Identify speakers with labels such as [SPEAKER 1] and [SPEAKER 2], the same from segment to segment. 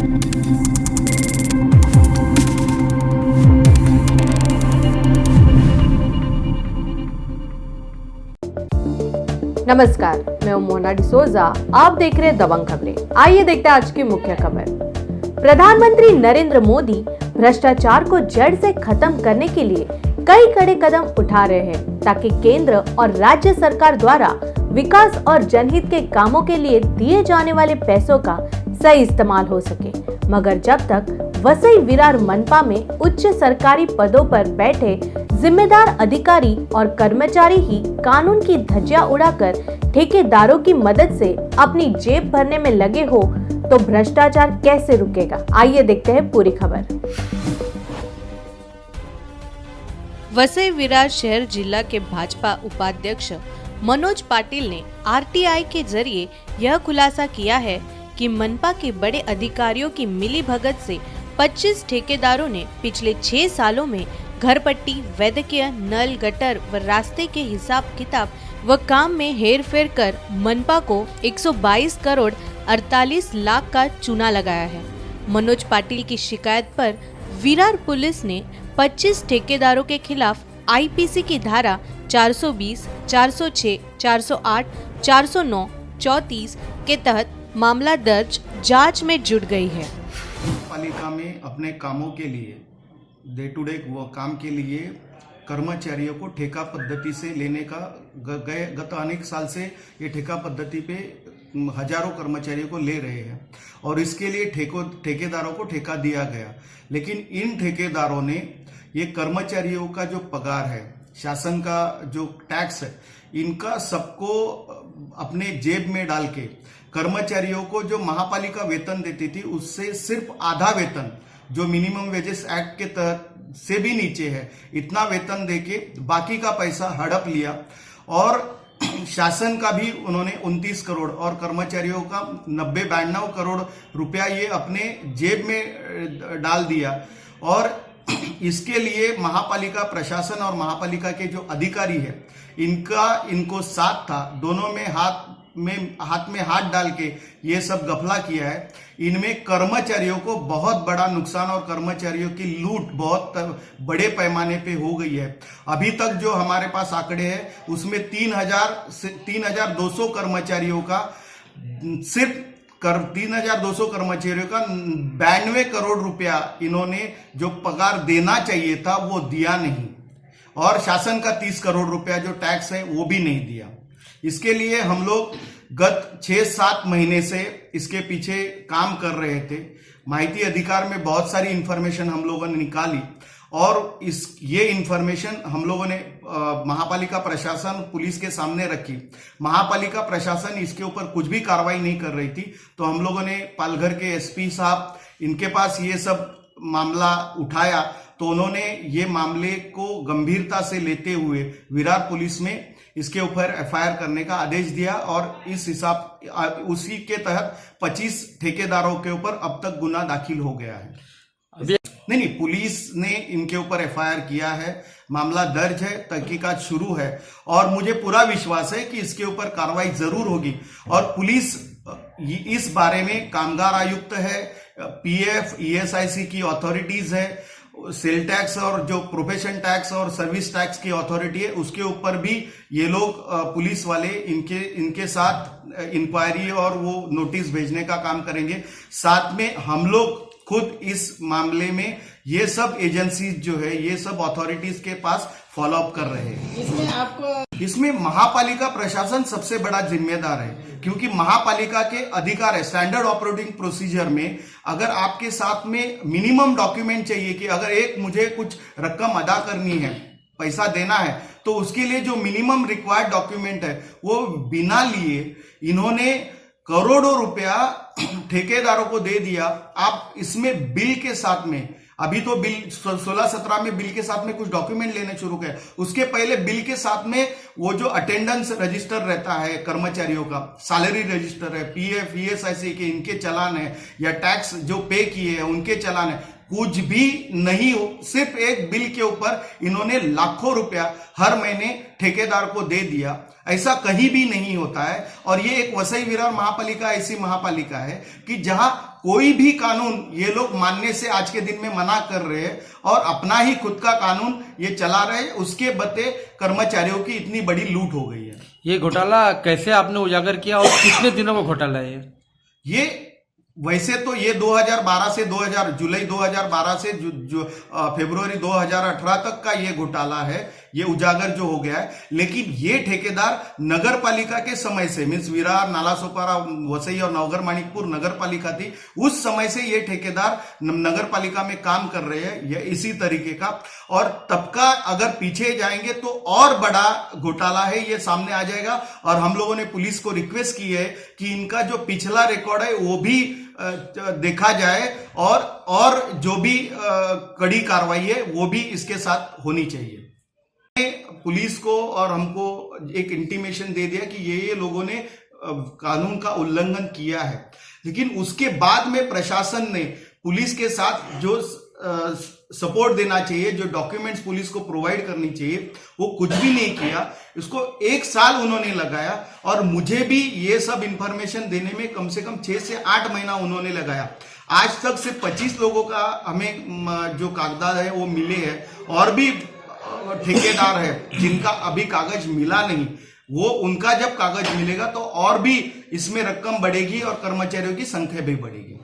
[SPEAKER 1] नमस्कार, मैं हूं मोना डिसोजा। आप देख रहे हैं दबंग खबरें। आइए देखते हैं आज की मुख्य खबर। प्रधानमंत्री नरेंद्र मोदी भ्रष्टाचार को जड़ से खत्म करने के लिए कई कड़े कदम उठा रहे हैं ताकि केंद्र और राज्य सरकार द्वारा विकास और जनहित के कामों के लिए दिए जाने वाले पैसों का सही इस्तेमाल हो सके। मगर जब तक वसई विरार मनपा में उच्च सरकारी पदों पर बैठे जिम्मेदार अधिकारी और कर्मचारी ही कानून की धज्जियां उड़ाकर ठेकेदारों की मदद से अपनी जेब भरने में लगे हो तो भ्रष्टाचार कैसे रुकेगा? आइए देखते हैं पूरी खबर। वसई विरार शहर जिला के भाजपा उपाध्यक्ष मनोज पाटिल ने आरटीआई के जरिए यह खुलासा किया है कि मनपा के बड़े अधिकारियों की मिलीभगत से 25 ठेकेदारों ने पिछले 6 सालों में घर पट्टी, वैद्यकीय, नल, गटर व रास्ते के हिसाब किताब व काम में हेरफेर कर मनपा को 122 करोड़ 48 लाख का चूना लगाया है। मनोज पाटिल की शिकायत पर विरार पुलिस ने 25 ठेकेदारों के खिलाफ आईपीसी की धारा 420, 406, 408, 409, 34 के तहत मामला दर्ज जांच में जुट गई है।
[SPEAKER 2] पालिका में अपने कामों के लिए डे टू डे काम के लिए कर्मचारियों को ठेका पद्धति से लेने का गत अनेक साल से ये ठेका पद्धति पे हजारों कर्मचारियों को ले रहे हैं और इसके लिए ठेकेदारों को ठेका दिया गया। लेकिन इन ठेकेदारों ने ये कर्मचारियों का जो पगार है, शासन का जो टैक्स है, इनका सबको अपने जेब में डाल के कर्मचारियों को जो महापालिका वेतन देती थी उससे सिर्फ आधा वेतन, जो मिनिमम वेजेस एक्ट के तहत से भी नीचे है, इतना वेतन देके बाकी का पैसा हड़प लिया और शासन का भी उन्होंने 29 करोड़ और कर्मचारियों का 92 करोड़ रुपया ये अपने जेब में डाल दिया। और इसके लिए महापालिका प्रशासन और महापालिका के जो अधिकारी है इनको साथ था, दोनों में हाथ में हाथ डाल के ये सब गफला किया है। इनमें कर्मचारियों को बहुत बड़ा नुकसान और कर्मचारियों की लूट बहुत बड़े पैमाने पे हो गई है। अभी तक जो हमारे पास आंकड़े हैं उसमें 3,200 कर्मचारियों का सिर्फ 3,200 कर्मचारियों का 92 करोड़ रुपया इन्होंने जो पगार देना चाहिए था वो दिया नहीं और शासन का 30 करोड़ रुपया जो टैक्स है वो भी नहीं दिया। इसके लिए हम लोग गत 6-7 महीने से इसके पीछे काम कर रहे थे। माहिती अधिकार में बहुत सारी इंफॉर्मेशन हम लोगों ने निकाली और ये इंफॉर्मेशन हम लोगों ने महापालिका प्रशासन पुलिस के सामने रखी। महापालिका प्रशासन इसके ऊपर कुछ भी कार्रवाई नहीं कर रही थी, तो हम लोगों ने पालघर के एसपी साहब इनके पास ये सब मामला उठाया, तो उन्होंने ये मामले को गंभीरता से लेते हुए विरार पुलिस में इसके ऊपर एफआईआर करने का आदेश दिया और इस हिसाब उसी के तहत 25 ठेकेदारों के ऊपर अब तक गुना दाखिल हो गया है। नहीं, पुलिस ने इनके ऊपर एफआईआर किया है, मामला दर्ज है, तहकीकात शुरू है और मुझे पूरा विश्वास है कि इसके ऊपर कार्रवाई जरूर होगी। और पुलिस इस बारे में कामगार आयुक्त है, पीएफ, ईएसआईसी की अथॉरिटीज है, सेल टैक्स और जो प्रोफेशन टैक्स और सर्विस टैक्स की अथॉरिटी है, उसके ऊपर भी ये लोग पुलिस वाले इनके साथ इंक्वायरी और वो नोटिस भेजने का काम करेंगे। साथ में हम लोग खुद इस मामले में ये सब एजेंसीज जो है, ये सब अथॉरिटीज के पास फॉलो अप कर रहे हैं। इसमें महापालिका प्रशासन सबसे बड़ा जिम्मेदार है, क्योंकि महापालिका के अधिकार है। स्टैंडर्ड ऑपरेटिंग प्रोसीजर में अगर आपके साथ में मिनिमम डॉक्यूमेंट चाहिए कि अगर मुझे कुछ रकम अदा करनी है, पैसा देना है, तो उसके लिए जो मिनिमम रिक्वायर्ड डॉक्यूमेंट है वो बिना लिए इन्होंने करोड़ों रुपया ठेकेदारों को दे दिया। आप इसमें बिल के साथ में, अभी तो बिल 16-17 में बिल के साथ में कुछ डॉक्यूमेंट लेने शुरू किए, उसके पहले बिल के साथ में वो जो अटेंडेंस रजिस्टर रहता है कर्मचारियों का, सैलरी रजिस्टर है, पीएफ, ईएसआईसी के इनके चालान है या टैक्स जो पे किए हैं उनके चालान है, कुछ भी नहीं हो, सिर्फ एक बिल के ऊपर इन्होंने लाखों रुपया हर महीने ठेकेदार को दे दिया। ऐसा कहीं भी नहीं होता है। और ये एक वसई विरार महापालिका ऐसी महापालिका है कि जहां कोई भी कानून ये लोग मानने से आज के दिन में मना कर रहे हैं और अपना ही खुद का कानून ये चला रहे हैं। उसके बदले कर्मचारियों की इतनी बड़ी लूट हो गई है।
[SPEAKER 3] ये घोटाला कैसे आपने उजागर किया और कितने दिनों का घोटाला है
[SPEAKER 2] ये वैसे तो ये 2012 से जुलाई 2012 से फरवरी 2018 तक का ये घोटाला है, ये उजागर जो हो गया है। लेकिन ये ठेकेदार नगर पालिका के समय से, मीन्स विरार, नालासोपारा, वसई और नवगर माणिकपुर नगर पालिका थी, उस समय से ये ठेकेदार नगर पालिका में काम कर रहे हैं, ये इसी तरीके का। और तब का अगर पीछे जाएंगे तो और बड़ा घोटाला है, ये सामने आ जाएगा। और हम लोगों ने पुलिस को रिक्वेस्ट की है कि इनका जो पिछला रिकॉर्ड है वो भी देखा जाए और जो भी कड़ी कार्रवाई है वो भी इसके साथ होनी चाहिए। पुलिस को और हमको एक इंटीमेशन दे दिया कि ये लोगों ने कानून का उल्लंघन किया है, लेकिन उसके बाद में प्रशासन ने पुलिस के साथ जो सपोर्ट देना चाहिए, जो डॉक्यूमेंट्स पुलिस को प्रोवाइड करनी चाहिए, वो कुछ भी नहीं किया। इसको 1 साल उन्होंने लगाया और मुझे भी ये सब इंफॉर्मेशन देने में कम से कम 6 से 8 महीना उन्होंने लगाया। आज तक सिर्फ 25 लोगों का हमें जो कागजात है वो मिले हैं और भी ठेकेदार है जिनका अभी कागज मिला नहीं। वो उनका जब कागज मिलेगा तो और भी इसमें रकम बढ़ेगी और कर्मचारियों की संख्या भी बढ़ेगी।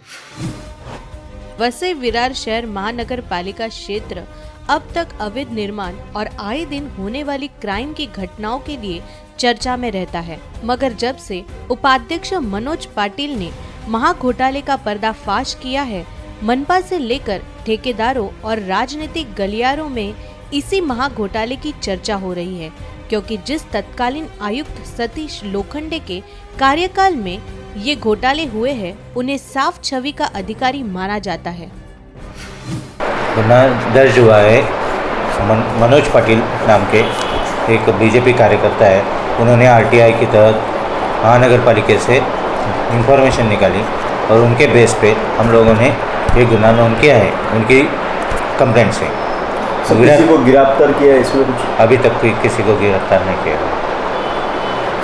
[SPEAKER 1] वसई विरार शहर महानगर पालिका क्षेत्र अब तक अवैध निर्माण और आए दिन होने वाली क्राइम की घटनाओं के लिए चर्चा में रहता है, मगर जब से उपाध्यक्ष मनोज पाटिल ने महाघोटाले का पर्दाफाश किया है, मनपा से लेकर ठेकेदारों और राजनीतिक गलियारों में इसी महाघोटाले की चर्चा हो रही है। क्योंकि जिस तत्कालीन आयुक्त सतीश लोखंडे के कार्यकाल में ये घोटाले हुए हैं, उन्हें साफ छवि का अधिकारी माना जाता है।
[SPEAKER 4] गुना दर्ज हुआ है। मनोज पाटिल नाम के एक बीजेपी कार्यकर्ता है, उन्होंने आरटीआई के तहत महानगर पालिका से इंफॉर्मेशन निकाली और उनके बेस पे हम लोगों ने ये गुनाह नोंद किया है उनकी कंप्लेंट से।
[SPEAKER 5] किसी को गिरफ्तार किया है इसमें? कुछ
[SPEAKER 4] अभी तक किसी को गिरफ्तार नहीं किया।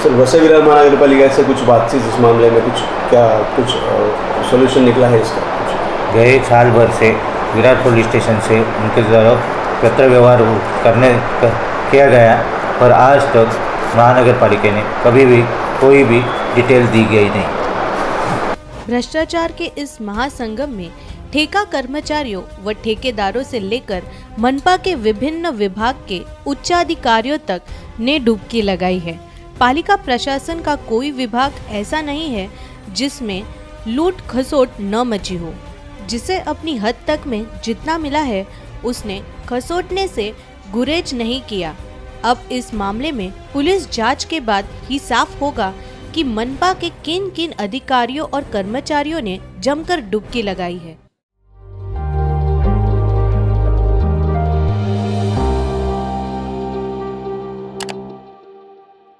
[SPEAKER 5] सर, वसई विरार महानगर पालिका से कुछ बातचीत इस मामले में कुछ सॉल्यूशन निकला है इसका?
[SPEAKER 4] गए साल भर से विरार पुलिस स्टेशन से उनके द्वारा पत्र व्यवहार किया गया, पर आज तक महानगर पालिका ने कभी भी कोई भी डिटेल दी गई नहीं।
[SPEAKER 1] भ्रष्टाचार के इस महासंगम में ठेका कर्मचारियों व ठेकेदारों से लेकर मनपा के विभिन्न विभाग के उच्चाधिकारियों तक ने डुबकी लगाई है। पालिका प्रशासन का कोई विभाग ऐसा नहीं है जिसमें लूट खसोट न मची हो। जिसे अपनी हद तक में जितना मिला है उसने खसोटने से गुरेज नहीं किया। अब इस मामले में पुलिस जांच के बाद ही साफ होगा कि मनपा के किन किन अधिकारियों और कर्मचारियों ने जमकर डुबकी लगाई है।